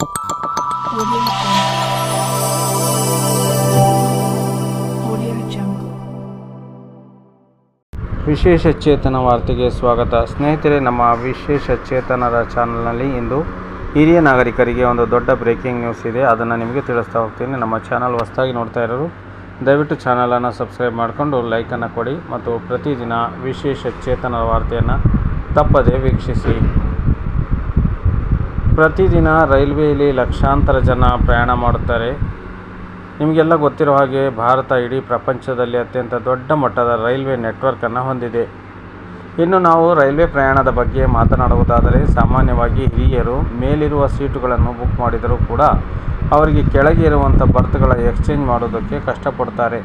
Audio Jungle. ವಿಶೇಷ ಚೇತನ ವಾರ್ತೆಗೆ ಸ್ವಾಗತ. ಸ್ನೇಹಿತರೆ, ನಮ್ಮ ವಿಶೇಷ ಚೇತನರ ಚಾನಲ್ನಲ್ಲಿ ಇಂದು ಹಿರಿಯ ನಾಗರಿಕರಿಗೆ ಒಂದು ದೊಡ್ಡ ಬ್ರೇಕಿಂಗ್ ನ್ಯೂಸ್ ಇದೆ. ಅದನ್ನು ನಿಮಗೆ ತಿಳಿಸ್ತಾ ಹೋಗ್ತೀನಿ. ನಮ್ಮ ಚಾನಲ್ ಹೊಸದಾಗಿ ನೋಡ್ತಾ ಇರೋರು ದಯವಿಟ್ಟು ಚಾನಲನ್ನು ಸಬ್ಸ್ಕ್ರೈಬ್ ಮಾಡಿಕೊಂಡು ಲೈಕನ್ನು ಕೊಡಿ ಮತ್ತು ಪ್ರತಿದಿನ ವಿಶೇಷ ಚೇತನರ ವಾರ್ತೆಯನ್ನು ತಪ್ಪದೇ ವೀಕ್ಷಿಸಿ. ಪ್ರತಿದಿನ ರೈಲ್ವೆಯಲ್ಲಿ ಲಕ್ಷಾಂತರ ಜನ ಪ್ರಯಾಣ ಮಾಡುತ್ತಾರೆ. ನಿಮಗೆಲ್ಲ ಗೊತ್ತಿರೋ ಹಾಗೆ ಭಾರತ ಇಡೀ ಪ್ರಪಂಚದಲ್ಲಿ ಅತ್ಯಂತ ದೊಡ್ಡ ಮಟ್ಟದ ರೈಲ್ವೆ ನೆಟ್ವರ್ಕನ್ನು ಹೊಂದಿದೆ. ಇನ್ನು ನಾವು ರೈಲ್ವೆ ಪ್ರಯಾಣದ ಬಗ್ಗೆ ಮಾತನಾಡುವುದಾದರೆ, ಸಾಮಾನ್ಯವಾಗಿ ಹಿರಿಯರು ಮೇಲಿರುವ ಸೀಟುಗಳನ್ನು ಬುಕ್ ಮಾಡಿದರೂ ಕೂಡ ಅವರಿಗೆ ಕೆಳಗೆ ಇರುವಂಥ ಬರ್ತ್ಗಳ ಎಕ್ಸ್ಚೇಂಜ್ ಮಾಡೋದಕ್ಕೆ ಕಷ್ಟಪಡ್ತಾರೆ.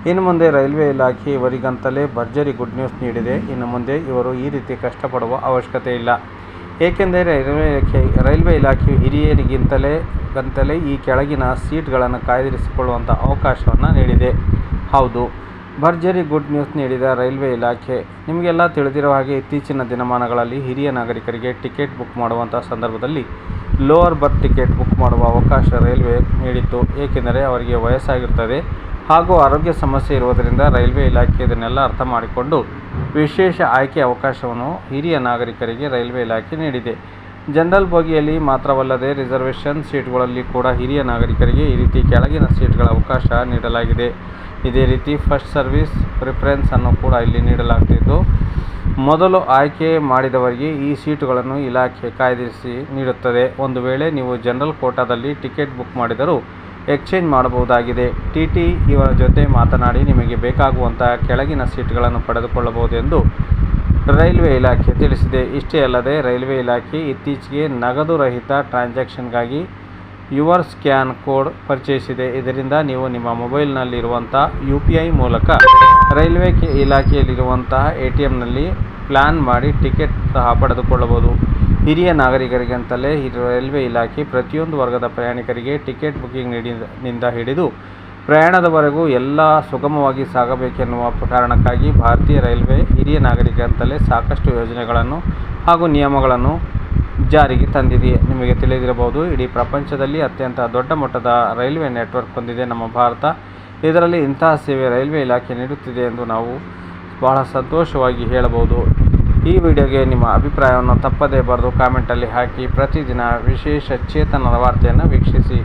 ಇನ್ನು ಮುಂದೆ ರೈಲ್ವೆ ಇಲಾಖೆ ಇವರಿಗಂತಲೇ ಭರ್ಜರಿ ಗುಡ್ ನ್ಯೂಸ್ ನೀಡಿದೆ. ಇನ್ನು ಮುಂದೆ ಇವರು ಈ ರೀತಿ ಕಷ್ಟಪಡುವ ಅವಶ್ಯಕತೆ ಇಲ್ಲ. ಏಕೆಂದರೆ ರೈಲ್ವೆ ಇಲಾಖೆಯು ಹಿರಿಯರಿಗಿಂತಲೇ ಈ ಕೆಳಗಿನ ಸೀಟ್ಗಳನ್ನು ಕಾಯ್ದಿರಿಸಿಕೊಳ್ಳುವಂಥ ಅವಕಾಶವನ್ನು ನೀಡಿದೆ. ಹೌದು, ಭರ್ಜರಿ ಗುಡ್ ನ್ಯೂಸ್ ನೀಡಿದ ರೈಲ್ವೆ ಇಲಾಖೆ. ನಿಮಗೆಲ್ಲ ತಿಳಿದಿರೋ ಹಾಗೆ ಇತ್ತೀಚಿನ ದಿನಮಾನಗಳಲ್ಲಿ ಹಿರಿಯ ನಾಗರಿಕರಿಗೆ ಟಿಕೆಟ್ ಬುಕ್ ಮಾಡುವಂಥ ಸಂದರ್ಭದಲ್ಲಿ ಲೋವರ್ ಬರ್ತ್ ಟಿಕೆಟ್ ಬುಕ್ ಮಾಡುವ ಅವಕಾಶ ರೈಲ್ವೆ ನೀಡಿತ್ತು. ಏಕೆಂದರೆ ಅವರಿಗೆ ವಯಸ್ಸಾಗಿರ್ತದೆ ಹಾಗೂ ಆರೋಗ್ಯ ಸಮಸ್ಯೆ ಇರುವುದರಿಂದ ರೈಲ್ವೆ ಇಲಾಖೆ ಇದನ್ನೆಲ್ಲ ಅರ್ಥ ಮಾಡಿಕೊಂಡು ವಿಶೇಷ ಆಯ್ಕೆ ಅವಕಾಶವನ್ನು ಹಿರಿಯ ನಾಗರಿಕರಿಗೆ ರೈಲ್ವೆ ಇಲಾಖೆ ನೀಡಿದೆ. ಜನರಲ್ ಬೋಗಿಯಲ್ಲಿ ಮಾತ್ರವಲ್ಲದೆ ರಿಸರ್ವೇಷನ್ ಸೀಟ್ಗಳಲ್ಲಿ ಕೂಡ ಹಿರಿಯ ನಾಗರಿಕರಿಗೆ ಈ ರೀತಿ ಕೆಳಗಿನ ಸೀಟ್ಗಳ ಅವಕಾಶ ನೀಡಲಾಗಿದೆ. ಇದೇ ರೀತಿ ಫಸ್ಟ್ ಸರ್ವಿಸ್ ಪ್ರಿಫರೆನ್ಸ್ ಅನ್ನು ಕೂಡ ಇಲ್ಲಿ ನೀಡಲಾಗ್ತಿದ್ದು, ಮೊದಲು ಆಯ್ಕೆ ಮಾಡಿದವರಿಗೆ ಈ ಸೀಟುಗಳನ್ನು ಇಲಾಖೆ ಕಾಯ್ದಿರಿಸಿ ನೀಡುತ್ತದೆ. ಒಂದು ವೇಳೆ ನೀವು ಜನರಲ್ ಕೋಟಾದಲ್ಲಿ ಟಿಕೆಟ್ ಬುಕ್ ಮಾಡಿದರೂ ಎಕ್ಸ್ಚೇಂಜ್ ಮಾಡಬಹುದಾಗಿದೆ. ಟಿ ಇವರ ಜೊತೆ ಮಾತನಾಡಿ ನಿಮಗೆ ಬೇಕಾಗುವಂಥ ಕೆಳಗಿನ ಸೀಟ್ಗಳನ್ನು ಪಡೆದುಕೊಳ್ಳಬಹುದೆಂದು ರೈಲ್ವೆ ಇಲಾಖೆ ತಿಳಿಸಿದೆ. ಇಷ್ಟೇ ಅಲ್ಲದೆ ರೈಲ್ವೆ ಇಲಾಖೆ ಇತ್ತೀಚೆಗೆ ನಗದು ರಹಿತ ಟ್ರಾನ್ಸಾಕ್ಷನ್ಗಾಗಿ ಯುವರ್ ಸ್ಕ್ಯಾನ್ ಕೋಡ್ ಪರಿಚಯಿಸಿದೆ. ಇದರಿಂದ ನೀವು ನಿಮ್ಮ ಮೊಬೈಲ್ನಲ್ಲಿರುವಂಥ UPI ಮೂಲಕ ರೈಲ್ವೆ ಇಲಾಖೆಯಲ್ಲಿರುವಂತಹ ATMನಲ್ಲಿ ಪ್ಲ್ಯಾನ್ ಮಾಡಿ ಟಿಕೆಟ್ ಸಹ ಪಡೆದುಕೊಳ್ಳಬಹುದು. ಹಿರಿಯ ನಾಗರಿಕರಿಗಂತಲೇ ರೈಲ್ವೆ ಇಲಾಖೆ ಪ್ರತಿಯೊಂದು ವರ್ಗದ ಪ್ರಯಾಣಿಕರಿಗೆ ಟಿಕೆಟ್ ಬುಕಿಂಗ್ ನಿಂದ ಹಿಡಿದು ಪ್ರಯಾಣದವರೆಗೂ ಎಲ್ಲ ಸುಗಮವಾಗಿ ಸಾಗಬೇಕೆನ್ನುವ ಕಾರಣಕ್ಕಾಗಿ ಭಾರತೀಯ ರೈಲ್ವೆ ಹಿರಿಯ ನಾಗರಿಕರಿಗಂತಲೇ ಸಾಕಷ್ಟು ಯೋಜನೆಗಳನ್ನು ಹಾಗೂ ನಿಯಮಗಳನ್ನು ಜಾರಿಗೆ ತಂದಿದೆ. ನಿಮಗೆ ತಿಳಿದಿರಬಹುದು, ಇಡೀ ಪ್ರಪಂಚದಲ್ಲಿ ಅತ್ಯಂತ ದೊಡ್ಡ ಮಟ್ಟದ ರೈಲ್ವೆ ನೆಟ್ವರ್ಕ್ ಹೊಂದಿದೆ ನಮ್ಮ ಭಾರತ. ಇದರಲ್ಲಿ ಇಂತಹ ಸೇವೆ ರೈಲ್ವೆ ಇಲಾಖೆ ನೀಡುತ್ತಿದೆ ಎಂದು ನಾವು ಬಹಳ ಸಂತೋಷವಾಗಿ ಹೇಳಬಹುದು. ಈ ವಿಡಿಯೋಗೆ ನಿಮ್ಮ ಅಭಿಪ್ರಾಯವನ್ನು ತಪ್ಪದೇ ಬರೆದು ಕಾಮೆಂಟಲ್ಲಿ ಹಾಕಿ. ಪ್ರತಿದಿನ ವಿಶೇಷ ಚೇತನರ ವಾರ್ತೆಯನ್ನು ವೀಕ್ಷಿಸಿ.